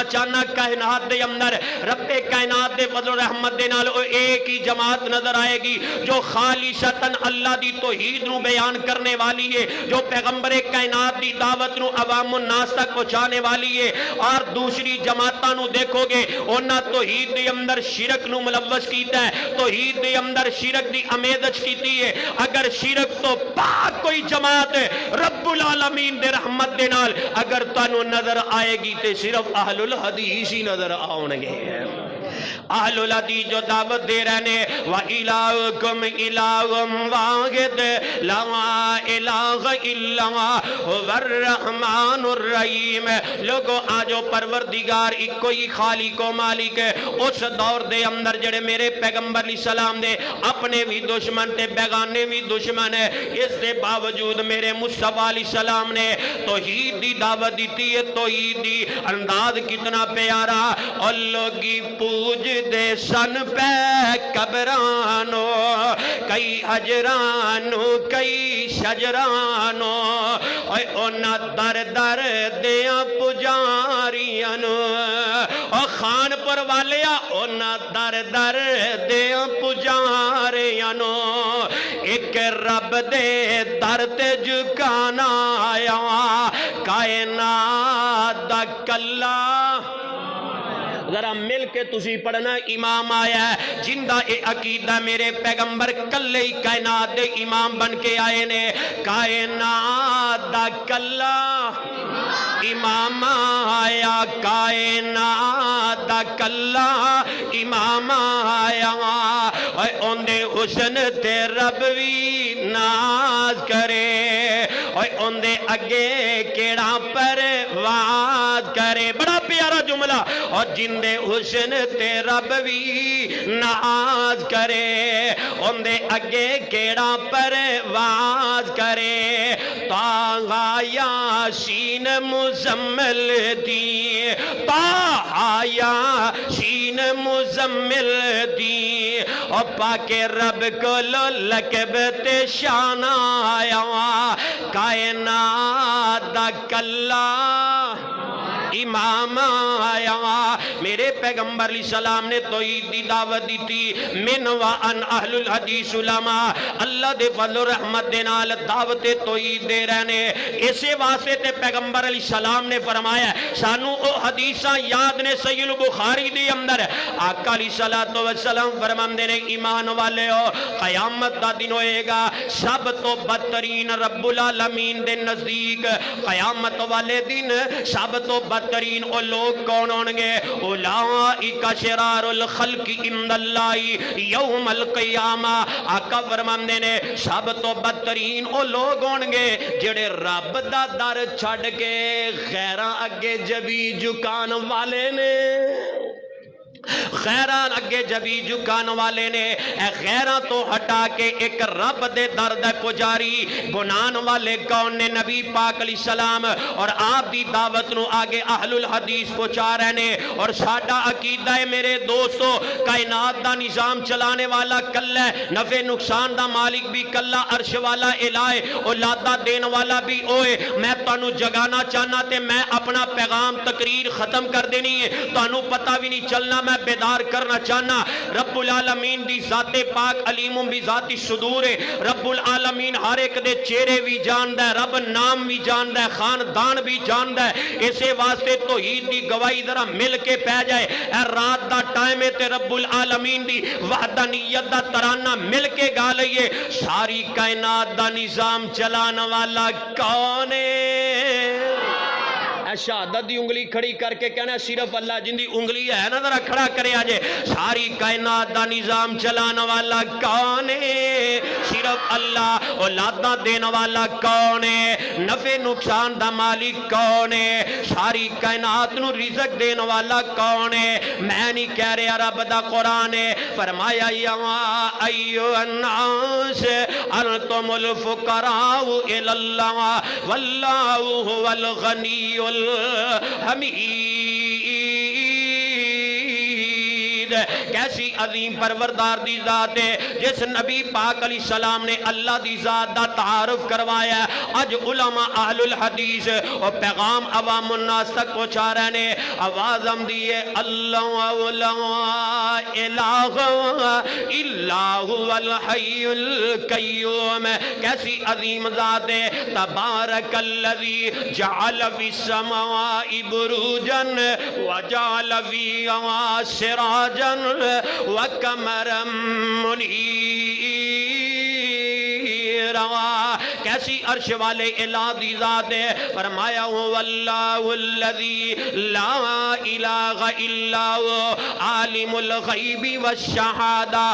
جگانا چاہنا کائنات دے اندر رب کائنات دے فضل و رحمت دے نال ایک ہی جماعت نظر آئے گی جو خالصتاً اللہ دی توحید نو بیان کرنے والی ہے، جو پیغمبر کائنات دی دعوت نو عوام الناس تک پہنچانے والی ہے۔ اور دوسری جماعتاں نو دیکھو گے انہاں توحید دے اندر شرک نو ملوث کیتا ہے، توحید دے اندر شرک دی امیدش کیتی ہے۔ اگر شرک تو پاک کوئی جماعت رب العالمین دے رحمت دے نال اگر تانوں نظر آئے گی تے صرف اہل الحدیث ہی نظر آؤں گے۔ اہل الحدیث جو دعوت دے رہنے وَإِلَٰهُكُمْ إِلَٰهٌ وَاحِدٌ لَا إِلَٰهَ إِلَّا هُوَ الرَّحْمَٰنُ الرَّحِيمُ، لوگو آجو پروردگار ایک کوئی خالق و مالک ہے۔ اس دور دے اندر جڑے میرے پیغمبر علیہ السلام دے اپنے بھی دشمن تے بیگانے بھی دشمن ہے، اس دے باوجود میرے مصطفیٰ علیہ السلام نے توحید دی دعوت دیتی ہے۔ توحید دی انداز کتنا پیارا، اور لوگی پوج دے سن پہ قبرانو، کئی حجرانو کئی شجرانو، اونا در در دیاں پجاریانو، اور خان پر والیا اونا در در دیاں پجاریانو، ایک رب دے در تے جھکانا آیا کائنات دا کلا۔ ذرا مل کے تسی پڑھنا، امام آیا ہے جن دا اے عقیدہ میرے پیغمبر کلے ہی کائنات دے امام بن کے آئے نے، کائنات دا کلا امام آیا، کائنات دا کلا امام آیا، اون دے حسن تے رب وی ناز کرے، اون دے اگے کیڑا پرواز کرے۔ بڑا پیارا جملہ، اور جن دے حسن تے رب وی ناز کرے، ان دے اگے کیڑا پرواز کرے۔ طٰہٰ یاسین مزمل دی، طٰہٰ یاسین مزمل دی، اور پاک رب کو لقب تے شان آیا کائنات دا کلا امام آیا۔ میرے پیغمبر علیہ السلام نے توحید دی دعوت دی تھی، من وان اہل الحدیث علماء، اللہ دے فضل و رحمت دے نال دعوت توحید دے رہنے۔ اسے واسطے تے پیغمبر علیہ السلام نے فرمایا سانو او حدیثاں یاد نے صحیح البخاری دے اندر آقا علیہ السلام فرماندے نے ایمان والے ہو قیامت دا دن ہوئے گا سب تو بدترین رب العالمین دے نزدیک، قیامت والے دن سب تو بدترین او لوگ کون ہونگے؟ اولئک شرار الخلق عند اللہ یوم القیامہ۔ آقا فرماندے نے سب تو بدترین او لوگ ہونگے جڑے رب دا در چھڑ کے غیراں اگے جبی جھکان والے نے، غیران اگے جبی جھکان والے نے، اے غیران تو ہٹا کے ایک رب دے درد پجاری بنان والے کون نے؟ نبی پاک علیہ السلام، اور آپ دی دعوت نو آگے اہل الحدیث پہنچا رہنے۔ اور ساڈا عقیدہ ہے میرے دوستو، کائنات دا نظام چلانے والا کلا ہے، نفع نقصان دا مالک بھی کلا، عرش والا الہ ہے، اولادہ دین والا بھی اوئے۔ میں تانوں جگانا چاہنا تے میں اپنا پیغام تقریر ختم کر دینی ہے، تانوں پتہ بھی نہیں چلنا، میں بیدار کرنا چاہنا۔ رب العالمین دی ذات پاک علیم بھی ذاتی صدور ہے، رب العالمین ہر ایک دے چہرے بھی جاندہ ہے، رب نام بھی جاندہ ہے، خاندان بھی جاندہ ہے۔ اسے واسطے توحید دی گواہی ذرا مل کے پہ جائے، اے رات دا ٹائم ہے تے رب العالمین دی وحدانیت دا ترانہ مل کے گا لئیے۔ ساری کائنات دا نظام چلانا والا کون ہے؟ شہادت دی انگلی کھڑی کر کے کہنا صرف اللہ، جن دی انگلی ہے نا ذرا کھڑا کرے آجے۔ ساری کائنات دا نظام چلانا والا کون ہے؟ صرف اللہ۔ اولادہ دینا والا کون ہے؟ نفع نقصان دا مالک کون ہے؟ ساری کائنات نو رزق دینا والا کون ہے؟ میں نہیں کہہ رہا، رب دا قرآن ہے، فرمایا یا ایھا الناس انتم الفقراء الی اللہ واللہ هو الغنی حمید۔ کیسی عظیم پروردگار دی ذات ہے جس نبی پاک علیہ السلام نے اللہ دی ذات دا تعارف کروایا ہے، اج علماء اہل الحدیث اور پیغام عوام الناس تک پہنچا رہے نے، آواز ہم دیئے اللہ لا الہ الا هو الحی القیوم، کیسی عظیم ذات ہے، تبارک الذی جعل فی السماء بروجا وجعل فیہا سراجا وقمرا منیرا، کیسی عرش والے الہ دی ذات ہے، فرمایا هو اللہ الذی لا الہ الا هو عالم الغیب والشہادہ